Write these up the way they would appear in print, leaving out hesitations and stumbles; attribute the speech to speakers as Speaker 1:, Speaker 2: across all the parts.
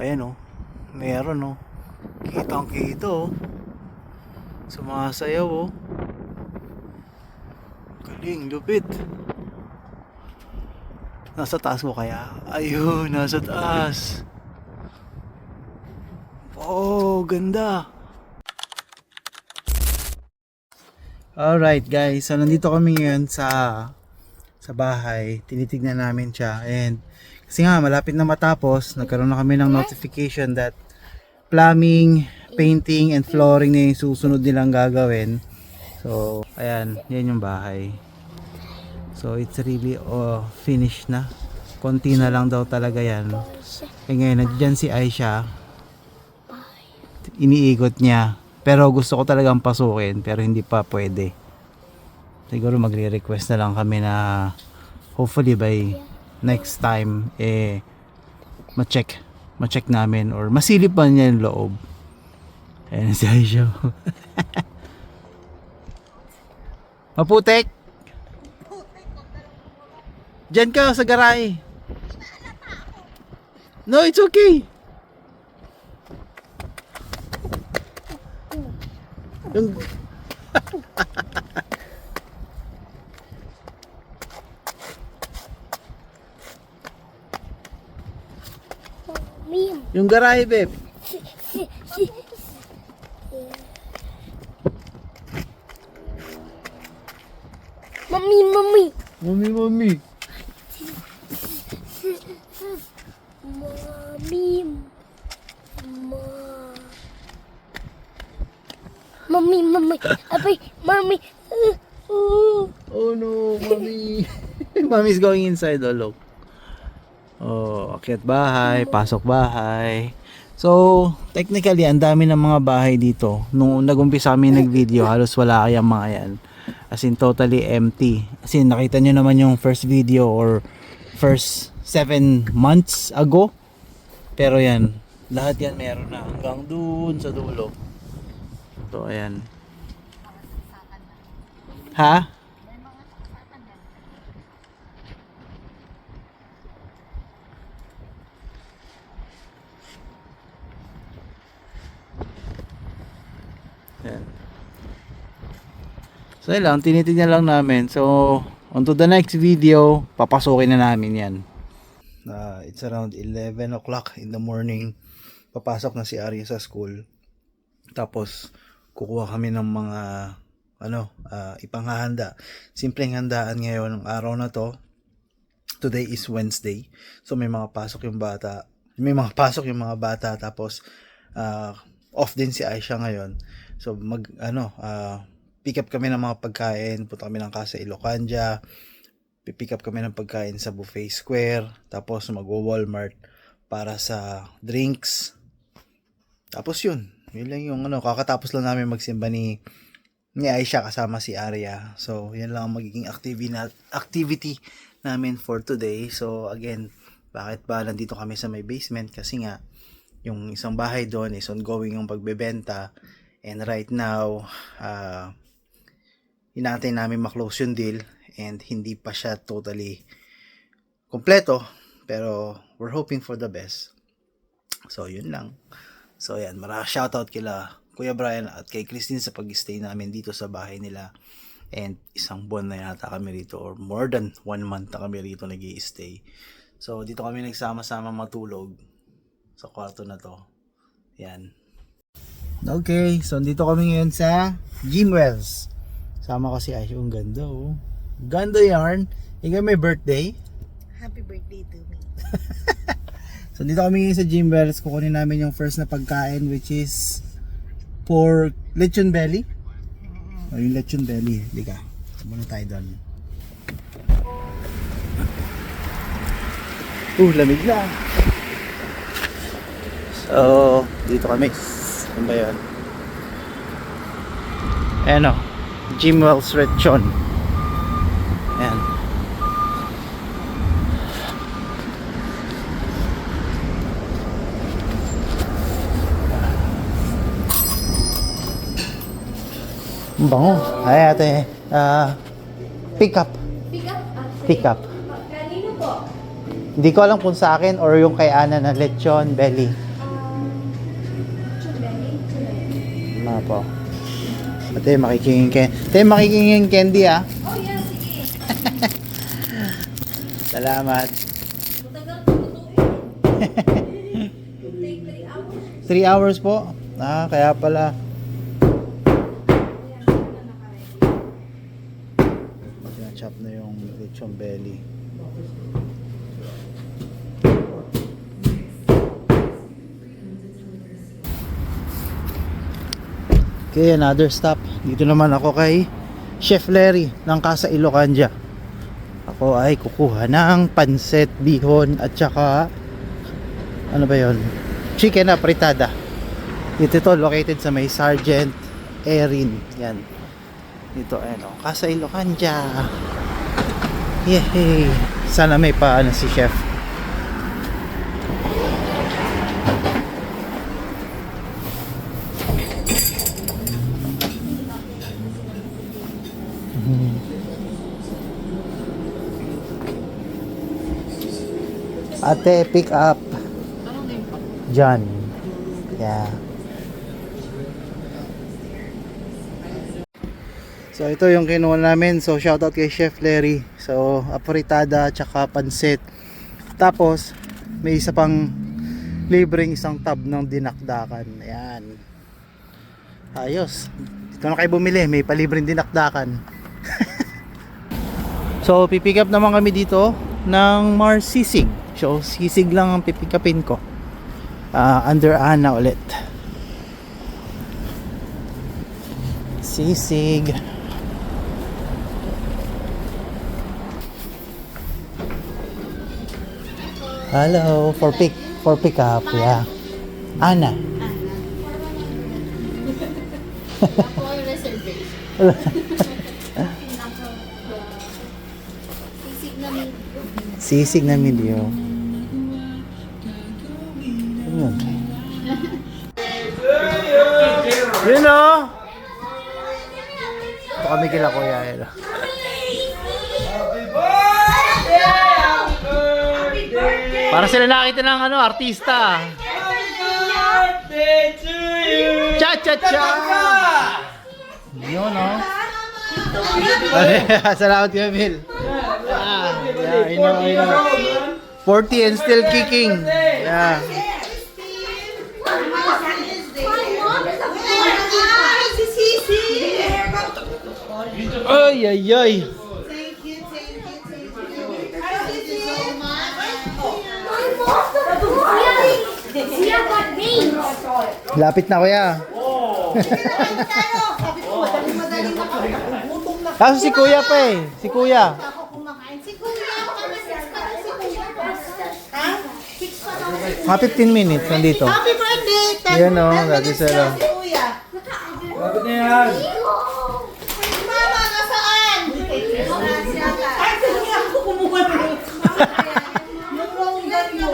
Speaker 1: ayan oh. Meron oh. Kitang kita oh. Sumasayaw oh. Galing, lupit. Nasa taas mo kaya? Ayun, nasa taas. Oh, ganda. Alright guys, so nandito kami ngayon sa bahay. Tinitignan namin siya, and kasi nga malapit na matapos, nagkaroon na kami ng notification that plumbing, painting, and flooring na yung susunod nilang gagawin. So ayan, yan yung bahay. So it's really finished na. Konti na lang daw talaga yan. Eh ngayon, nandiyan si Aisha. Iniikot niya. Pero gusto ko talagang pasukin, pero hindi pa pwede. Siguro magre-request na lang kami na hopefully by next time ma-check namin or masilip pa niya yung loob. Ayan si Aisha. Maputek. Diyan ka sa garahe. No, it's okay. Yung yung garahe, babe.
Speaker 2: Mami, mami.
Speaker 1: Mami, mami.
Speaker 2: Mami. Mami, mami. Abay, mami.
Speaker 1: Oh no, mami. Mommy's going inside, oh look. Oh, akyat bahay, pasok bahay. So, technically, ang dami ng mga bahay dito. Nung nag-umpisa kami nag-video, halos wala kayang mga yan. As in, totally empty. As in, nakita nyo naman yung first video or first 7 months ago. Pero yan, lahat yan meron na hanggang dun sa dulo. So, ayan. Ha? Yan. So yun lang, tinitignan lang namin. So, on to the next video, papasukin na namin yan. It's around 11 o'clock in the morning. Papasok na si Arya sa school. Tapos, kukuha kami ng mga ipanghahanda. Simpleng handaan ngayon ng araw na to. Today is Wednesday. So may mga pasok yung bata. May mga pasok yung mga bata, tapos off din si Aisha ngayon. So pick up kami ng mga pagkain, punta kami ng Casa Ilocanja. Pick up kami ng pagkain sa Buffet Square, tapos magwo-Walmart para sa drinks. Tapos yun lang yung kakatapos lang namin magsimba ni Aisha kasama si Arya. So, yan lang ang magiging activity namin for today. So, again, bakit ba nandito kami sa may basement? Kasi nga, yung isang bahay doon is ongoing yung pagbebenta. And right now, hinantay namin maklose yung deal. And hindi pa siya totally kompleto. Pero, we're hoping for the best. So, yun lang. So, yan. Shoutout kila Kuya Brian at kay Christine sa pag-stay namin dito sa bahay nila. And isang buwan na yata kami rito, or more than 1 month na kami rito nag-i-stay. So dito kami nagsama-sama matulog sa kwarto na to. Yan. Okay, so dito kami ngayon sa Jim Wells. Sama ko si Aisha. Ang ganda oh. Ganda yarn. Ikaw may birthday?
Speaker 2: Happy birthday to me.
Speaker 1: So dito kami ngayon sa Jim Wells. Kukunin namin yung first na pagkain, which is pork lechon belly. O yung lechon belly. Liga. Muna tayo doon. Lamig na. So, dito kami. Ano ba yun? Ayan o. Jim Wells Lechon. Ayan. Bango. Ay ate. Pick up. Pick up.
Speaker 2: Kanino po?
Speaker 1: Hindi ko alam kung sa akin or yung kay Ana na lechon belly. Apo. Ate, makikingin candy ah.
Speaker 2: Oh, yeah, sige.
Speaker 1: Salamat.
Speaker 2: Matagal po ito eh. Take 3 hours.
Speaker 1: 3 hours po. Kaya pala. Sinachop na yung lechon belly. Okay, another stop. Dito naman ako kay Chef Larry ng Casa Ilocanja. Ako ay kukuha ng pansit, bihon at saka ano ba yon? Chicken apritada. Dito to located sa may Sergeant Erin. Yan. Dito ano, Casa Ilocanja. Yay! Sana may paano si Chef. Ate, pick up. John. Yeah. So ito yung kinuha namin. So shoutout kay Chef Larry. So apritada tsaka pansit. Tapos may isa pang libreng isang tab ng dinakdakan. Ayan. Ayos. Dito na kayo bumili. May palibreng dinakdakan. So pipick up naman kami dito ng Mars Sisig. So sisig lang ang pipikapin ko. Under Ana ulit. Sisig. Hello, for pick up, yeah. Ana.
Speaker 2: Ako ang reservation. Sisig na min.
Speaker 1: Sisig na medyo. Ayun. Yun o. Ito kami kila kuya. Yun. Para sila nakita ng ano, artista. Cha-cha-cha! Yun o. Salamat kay Emil. Yeah, I know. 40 and still kicking. Yeah. Ay, ay, ay. Lapit na kuya. Kaso si kuya pa eh. Si kuya. Mga 15 minutes nandito.
Speaker 3: Happy birthday!
Speaker 1: Yan o, lagi sila.
Speaker 3: Kuya.
Speaker 4: Bakit na yan?
Speaker 3: Mama, nasaan? Ay, sige ako kumuha na. Yung longgan mo.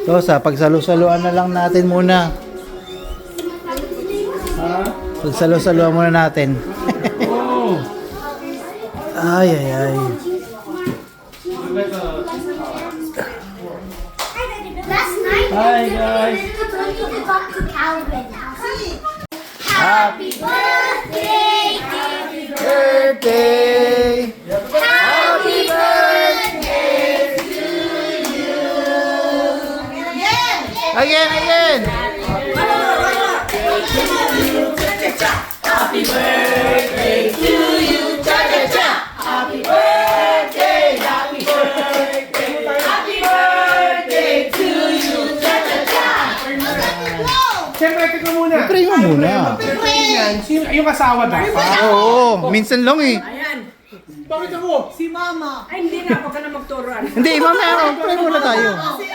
Speaker 1: So sa pagsalo-saluan na lang natin muna. Pagsalo-saluan muna natin. Ay ay ay.
Speaker 2: Last night,
Speaker 4: Hi guys!
Speaker 2: we talked to Calvin.
Speaker 1: Happy
Speaker 2: Birthday!
Speaker 1: birthday!
Speaker 2: Happy birthday!
Speaker 1: Again, again!
Speaker 4: Siyempre, ito muna.
Speaker 1: Pray mo muna.
Speaker 4: Yan, yung asawa dapat.
Speaker 1: Oo, minsan lang eh.
Speaker 4: Bakit ako?
Speaker 3: Si Mama.
Speaker 5: Ay, hindi na. Huwag ka na magturuan.
Speaker 1: Hindi, mamaya, pray muna tayo.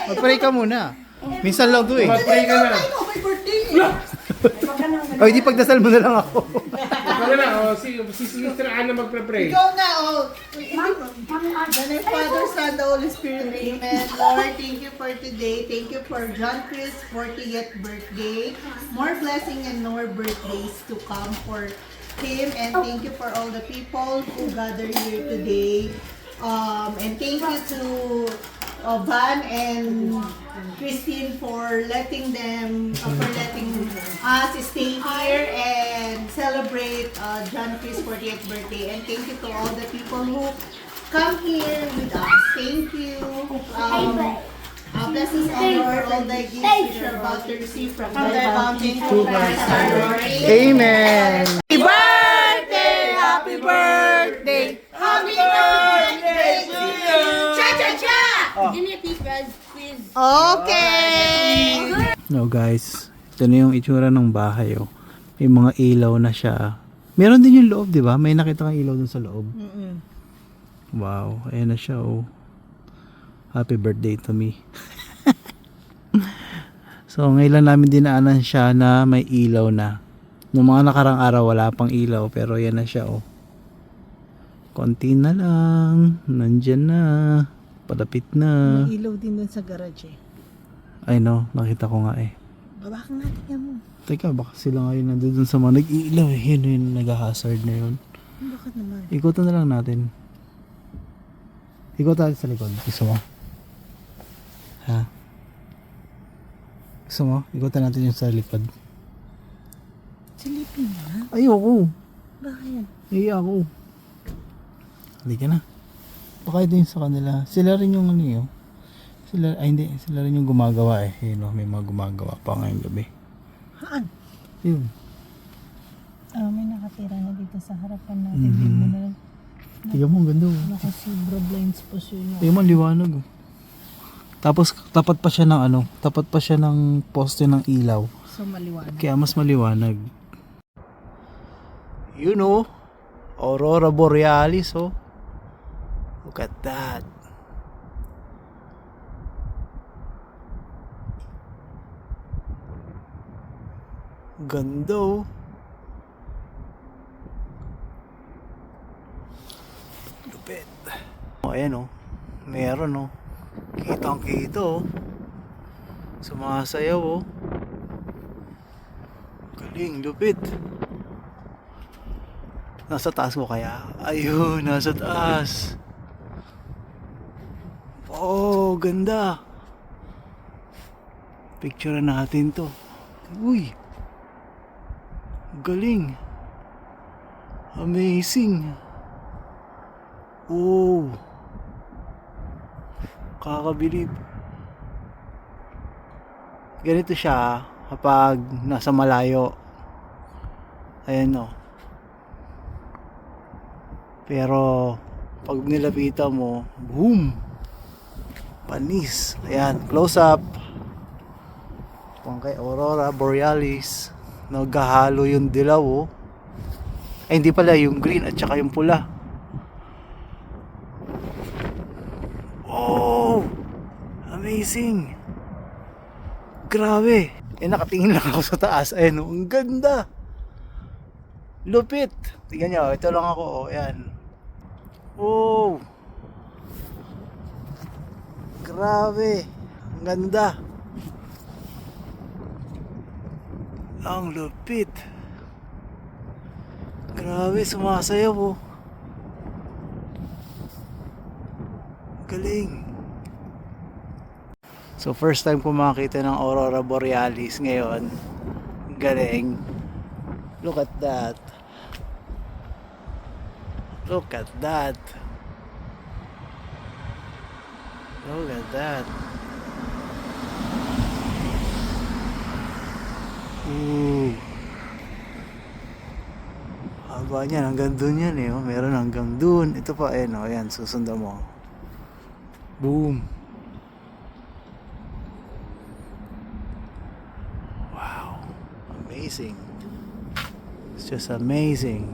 Speaker 1: Mag-pray ka muna. Minsan lang to eh.
Speaker 4: Mag-pray ka na.
Speaker 3: Ay, no, may birthday.
Speaker 1: O, hindi pagdasal mo na lang ako.
Speaker 4: Ikaw na, si Sister Anna magpre-pray.
Speaker 3: Ikaw na, oh. The Father, Son, the Holy Spirit, Amen. Lord, thank you for today. Thank you for John Chris' 40th birthday. More blessing and more birthdays to come for him. And thank you for all the people who gather here today. And thank you to Van and Christine for letting us stay here and celebrate John Chris 40th birthday. And thank you to all the people who come here with us. Thank you. Bless us all, Lord, all the gifts which are about to receive from thy fountain through Christ our Lord.
Speaker 1: Amen.
Speaker 3: Happy birthday! Happy birthday! Happy birthday to you! Cha-cha-cha!
Speaker 2: Give me a piece, Raz, please.
Speaker 3: Okay!
Speaker 1: No guys, ito na yung itsura ng bahay oh. May mga ilaw na siya. Meron din yung loob, di ba? May nakita kang ilaw dun sa loob. Wow, ayan na siya oh. Happy birthday to me. So ngayon lang namin dinaanan siya na may ilaw na. Noong mga nakarang araw wala pang ilaw pero yan na siya oh. Konti na lang. Nandyan na. Palapit na.
Speaker 3: May ilaw din dun sa garage eh.
Speaker 1: Ay no, nakita ko nga eh.
Speaker 3: Baba ka nga, tingnan mo.
Speaker 1: Teka, baka sila ngayon nandun sa mga nag-iilaw eh. Yun yung nag-hazard na yun.
Speaker 3: Bakit naman?
Speaker 1: Ikutan na lang natin. Ikot natin sa likod. Gusto mo? Ha? Gusto mo? Ikutan natin yung sa likod.
Speaker 3: Silipin na.
Speaker 1: Ayoko.
Speaker 3: Bakit?
Speaker 1: Iya ako. Halika na. Baka ito yung sa kanila. Sila rin yung ano yun. Sila, ay hindi. Sila rin yung gumagawa eh. Yun o, may mga gumagawa pa ngayong gabi.
Speaker 3: Haan?
Speaker 1: Yun.
Speaker 5: May nakatira na dito sa harapan natin. Tingnan mo na lang.
Speaker 1: Tingnan mo, ang ganda oh.
Speaker 5: Nakasibra blinds po siya.
Speaker 1: Tingnan mo, ang liwanag oh. Tapos tapat pa siya ng ano, tapat pa siya ng poste ng ilaw.
Speaker 5: So maliwanag.
Speaker 1: Kaya mas maliwanag. You know, Aurora Borealis oh. Look at that. Ganda oh. Lupit. Oh, ayan oh. Meron oh. Kitang kita oh. Sumasayaw oh. Galing, lupit. Nasa taas mo kaya? Ayun, nasa taas. Oh, ganda. Picture natin to. Uy. Galing. Amazing. Oh. Kakabilib. Ganito siya kapag nasa malayo. Ayan o. Pero pag nilapitan mo, boom! Panis. Ayan, close up. Kung kay Aurora Borealis, naghahalo yung dilaw oh. Ay hindi pala, yung green at saka yung pula. Oh! Amazing! Grabe! Eh nakatingin lang ako sa taas. Ayan oh, ang ganda! Lupit! Tingnan nyo, ito lang ako oh. Ayan. Oh! Grabe! Ang ganda! Ang lupit! Grabe, sumasayaw oh. Galing! So first time ko makita ng Aurora Borealis ngayon. Galing! Look at that! Look at that! Look at that! Ooh! Haba niyan, hanggang dun yan eh. Oh. Meron hanggang dun. Ito pa, eh, no? Ayan, susundan mo. Boom! Wow! Amazing! It's just amazing!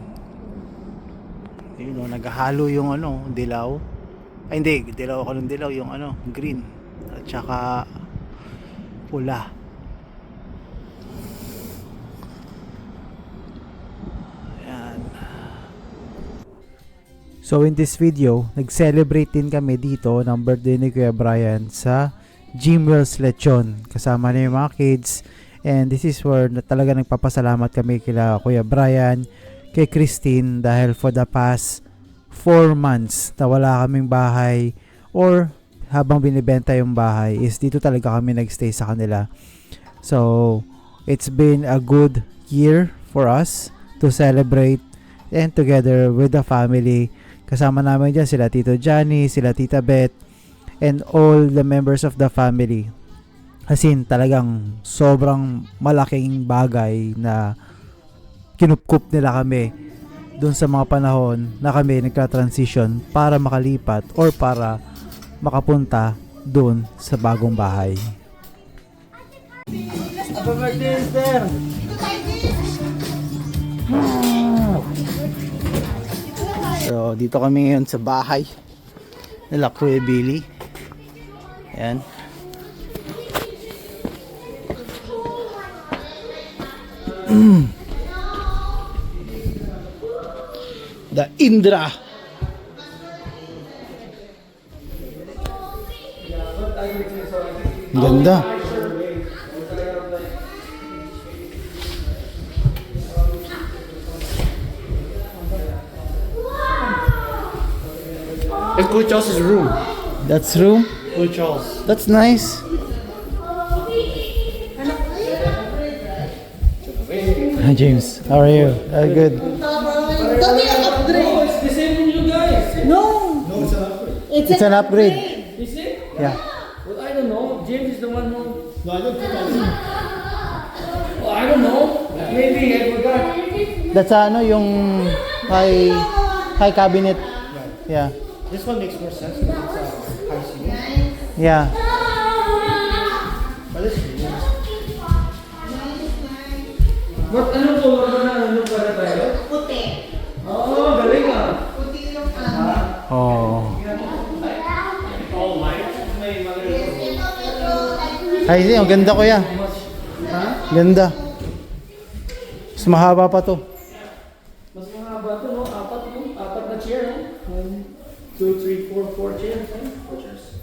Speaker 1: You know, naghahalo yung ano, dilaw. Ay hindi, dilaw ako ng dilaw, yung ano, green. At saka pula. So in this video, nag-celebrate din kami dito ng birthday ni Kuya Brian sa Jimwell's Lechon. Kasama na yung mga kids. And this is where talaga nagpapasalamat kami kila Kuya Brian, kay Christine dahil for the past 4 months na wala kaming bahay or habang binibenta yung bahay is dito talaga kami nagstay sa kanila. So, it's been a good year for us to celebrate and together with the family. Kasama namin dyan sila Tito Johnny, sila Tita Beth, and all the members of the family. As in, talagang sobrang malaking bagay na kinupkup nila kami dun sa mga panahon na kami nagka-transition para makalipat or para makapunta dun sa bagong bahay. Happy birthday, Esther! So, dito kami ngayon sa bahay nila Kuya Billy. Ayan. The Indra. Ganda.
Speaker 4: It's Coach Charles' room.
Speaker 1: That's room.
Speaker 4: Coach Charles.
Speaker 1: That's nice. Hi James, how are you? Good.
Speaker 3: It's
Speaker 4: the same from you guys.
Speaker 3: No,
Speaker 1: It's an upgrade.
Speaker 4: Is it?
Speaker 1: Yeah.
Speaker 4: Well, I don't know. James is the one who. No, I don't think I do. Well, I don't know. Maybe I forgot.
Speaker 1: That's ano yung high cabinet. Yeah.
Speaker 6: This one makes more sense because it's high ceiling.
Speaker 1: Yeah.
Speaker 6: But this is
Speaker 4: What? Anong color ba na? Ano para tayo?
Speaker 3: puti.
Speaker 4: Oh, galing ah.
Speaker 3: Puti yung
Speaker 1: Oh.
Speaker 4: All lights. May mga.
Speaker 1: Ay, ang ganda ko yan. Ganda. Mas mahaba pa to.
Speaker 4: Mas mahaba to, no? Apat na chair, no? 1, 2, 3, 4, 4 chairs, no? 4 chairs.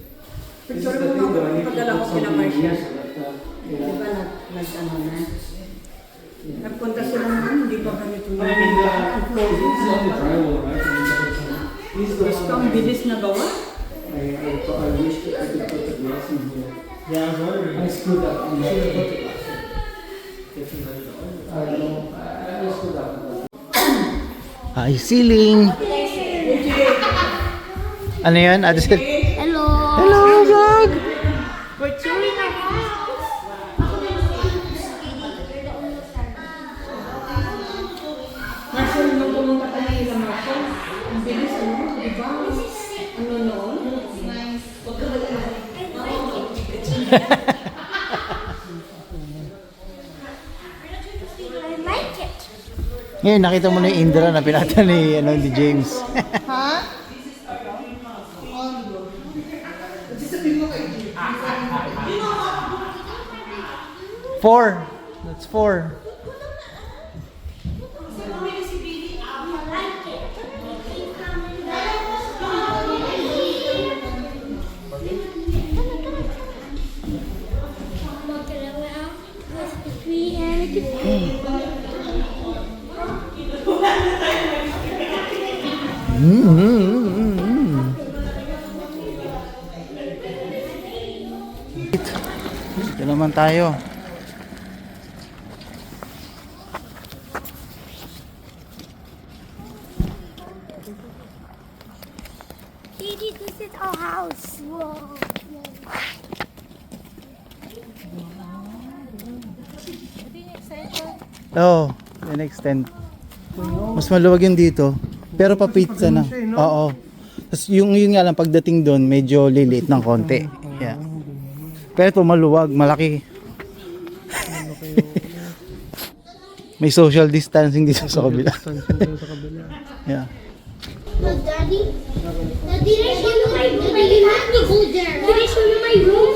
Speaker 2: Picture mo nga, padala ko sila Marcia. Di ba nag-ano na? Nagpunta sila naman, hindi pa ganito na. Ang clothing. Basta ang bilis na gawa.
Speaker 4: I wish I could put the glass in here. Yeah, I was wondering. I screwed up. I should have put the glass in. I don't know. I screwed up.
Speaker 1: High ceiling. Ano yan?
Speaker 2: Hello!
Speaker 1: Hello, vlog!
Speaker 2: We're touring our house. Marcel, nung pumunta ka na ila Marcel, ang bilis ano, di ba? Ano noon?
Speaker 1: Ngayon, nakita mo na yung Indra na pinata ni James.
Speaker 3: Ha?
Speaker 1: Four. That's four. Ito naman tayo.
Speaker 7: Daddy, this is our house. Whoa.
Speaker 1: Oh, in-extend. Mas maluwag yung dito. Pero pa-pizza na. Oo. Tapos yung nga lang pagdating doon, medyo lilit ng konti. Yeah. Pero ito maluwag, malaki. May social distancing dito sa kabila. Yeah.
Speaker 7: No, Daddy. Daddy, did I show you my room? You have to go there. Did I show you my room?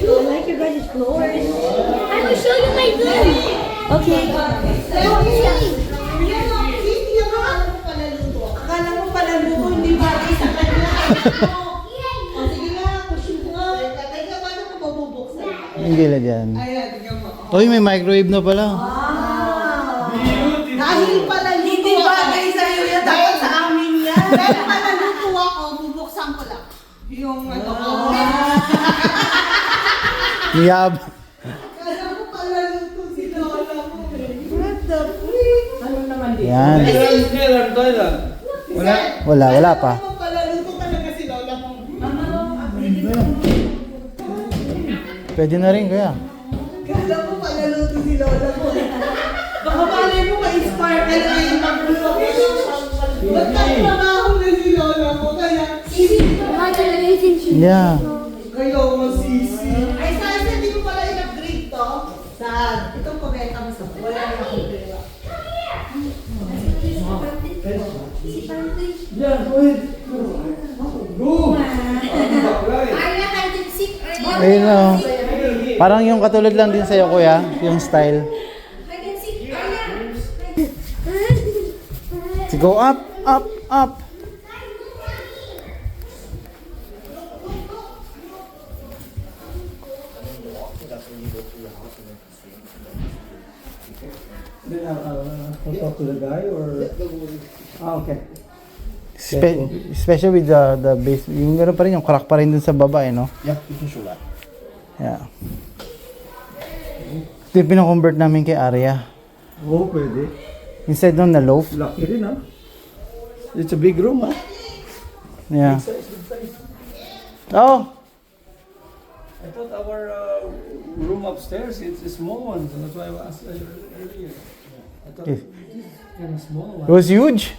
Speaker 7: I like your guys' floors. I will show you my room. Okay.
Speaker 3: Akala mo pala luto, hindi bagay sa kanya. O sige nga, push mo nga. Teka, paano ko mabubuksan?
Speaker 1: Hindi lang dyan.
Speaker 3: Ayan, tingnan mo.
Speaker 1: Oy, may microwave na pala.
Speaker 3: Dahil pala luto. Hindi bagay sa'yo yan, dapat sa amin yan. Dahil pala luto ako. Yung ano ko.
Speaker 1: Niyab.
Speaker 3: Kala ko pala luto si Lola mo eh. What the freak?
Speaker 2: Ano naman dito?
Speaker 1: Yan.
Speaker 6: Meron tayo. Wala.
Speaker 1: Wala pa.
Speaker 3: Kala ko pala luto talaga si Lola mo.
Speaker 1: Pwede na rin, kuya.
Speaker 3: Kala ko pala luto si Lola mo. Baka malay mo ma-inspire ka na yung magluto. Ba't nagtrabaho na si Lola mo? Kaya,
Speaker 1: Yeah.
Speaker 3: kayo masisi. Ay, saan hindi mo pala in-upgrade to? Saan? Itong pabenta mo sa wala na akong pera.
Speaker 6: Yeah, go ahead. Go.
Speaker 1: Ayun na. Oh. Parang yung katulad lang din sa'yo, kuya. Yung style. Go up, up, up.
Speaker 4: Then I'll talk to the guy or... okay.
Speaker 1: Especially with the base. Yung gano'n pa rin, yung crack pa rin dun sa baba, no?
Speaker 6: Yeah, you can show that.
Speaker 1: Yeah. Ito yung pinakonvert namin kay Arya.
Speaker 4: Oh, pwede.
Speaker 1: Instead nung na loaf.
Speaker 4: Lucky rin, ha? It's a big room, ha?
Speaker 1: Yeah.
Speaker 4: Big size.
Speaker 1: Oh!
Speaker 4: I thought our room upstairs, it's a small one, so that's why I asked earlier. I thought
Speaker 1: Yes.
Speaker 4: this is kind of small
Speaker 1: It
Speaker 4: one.
Speaker 1: was huge.